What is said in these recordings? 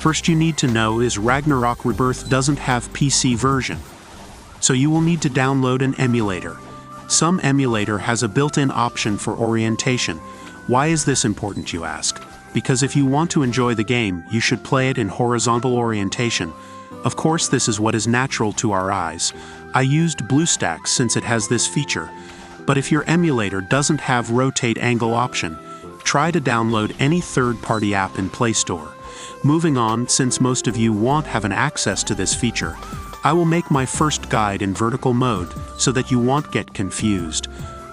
First you need to know is Ragnarok Rebirth doesn't have PC version. So you will need to download an emulator. Some emulator has a built-in option for orientation. Why is this important, you ask? Because if you want to enjoy the game, you should play it in horizontal orientation. Of course, this is what is natural to our eyes. I used BlueStacks since it has this feature. But if your emulator doesn't have rotate angle option, try to download any third-party app in Play Store. Moving on, since most of you won't have an access to this feature, I will make my first guide in vertical mode so that you won't get confused.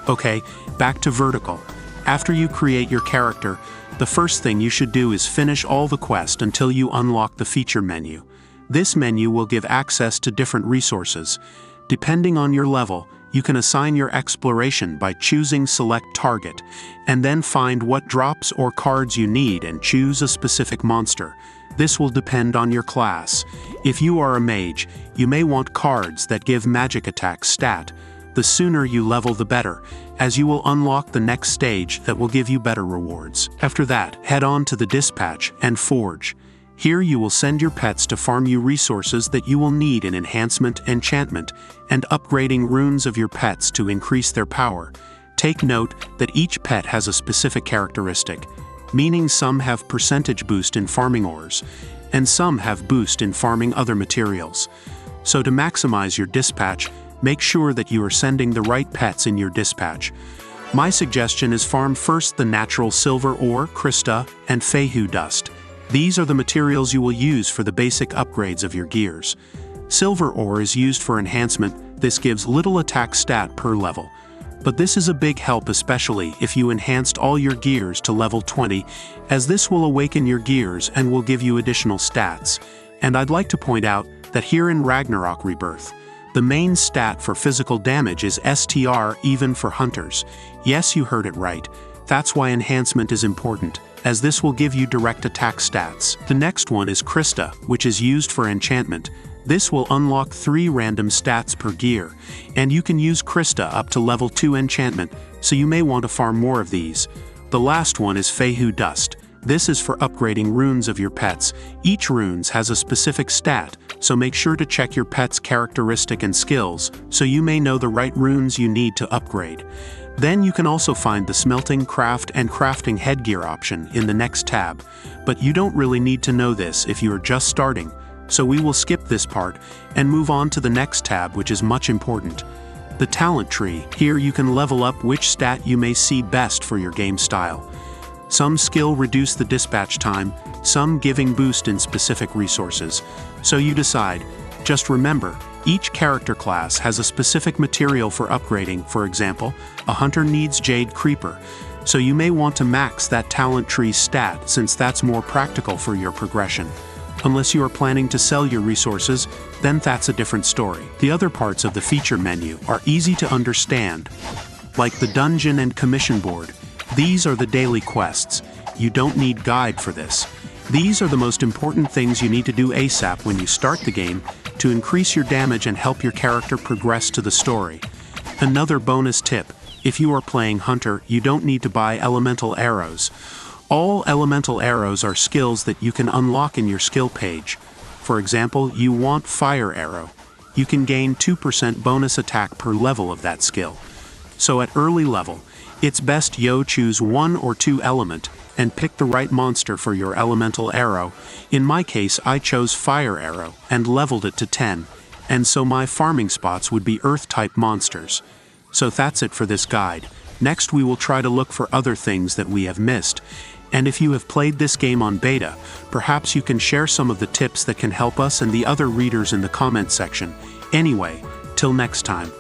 Okay, back to vertical. After you create your character, the first thing you should do is finish all the quest until you unlock the feature menu. This menu will give access to different resources. Depending on your level, you can assign your exploration by choosing Select Target, and then find what drops or cards you need and choose a specific monster. This will depend on your class. If you are a mage, you may want cards that give magic attack stat. The sooner you level the better, as you will unlock the next stage that will give you better rewards. After that, head on to the dispatch and forge. Here you will send your pets to farm you resources that you will need in enhancement, enchantment, and upgrading runes of your pets to increase their power. Take note that each pet has a specific characteristic, meaning some have percentage boost in farming ores, and some have boost in farming other materials. So to maximize your dispatch, make sure that you are sending the right pets in your dispatch. My suggestion is farm first the natural silver ore, Krista, and Fehu dust. These are the materials you will use for the basic upgrades of your gears. Silver ore is used for enhancement. This gives little attack stat per level. But this is a big help, especially if you enhanced all your gears to level 20, as this will awaken your gears and will give you additional stats. And I'd like to point out that here in Ragnarok Rebirth, the main stat for physical damage is STR even for hunters. Yes, you heard it right. That's why enhancement is important, as this will give you direct attack stats. The next one is Krista, which is used for enchantment. This will unlock 3 random stats per gear, and you can use Krista up to level 2 enchantment, so you may want to farm more of these. The last one is Fehu dust. This is for upgrading runes of your pets. Each runes has a specific stat, so make sure to check your pet's characteristic and skills, so you may know the right runes you need to upgrade. Then you can also find the smelting, craft, and crafting headgear option in the next tab, but you don't really need to know this if you are just starting, so we will skip this part and move on to the next tab, which is much important. The talent tree. Here you can level up which stat you may see best for your game style. Some skill reduce the dispatch time, some giving boost in specific resources. So you decide. Just remember, each character class has a specific material for upgrading. For example, a hunter needs Jade Creeper, so you may want to max that talent tree stat since that's more practical for your progression. Unless you are planning to sell your resources, then that's a different story. The other parts of the feature menu are easy to understand, like the dungeon and commission board. These are the daily quests. You don't need guide for this. These are the most important things you need to do ASAP when you start the game to increase your damage and help your character progress to the story. Another bonus tip, if you are playing Hunter, you don't need to buy elemental arrows. All elemental arrows are skills that you can unlock in your skill page. For example, you want Fire Arrow. You can gain 2% bonus attack per level of that skill. So at early level, it's best you choose 1 or 2 element and pick the right monster for your elemental arrow. In my case, I chose Fire Arrow and leveled it to 10, and so my farming spots would be Earth-type monsters. So that's it for this guide. Next we will try to look for other things that we have missed. And if you have played this game on beta, perhaps you can share some of the tips that can help us and the other readers in the comment section. Anyway, till next time.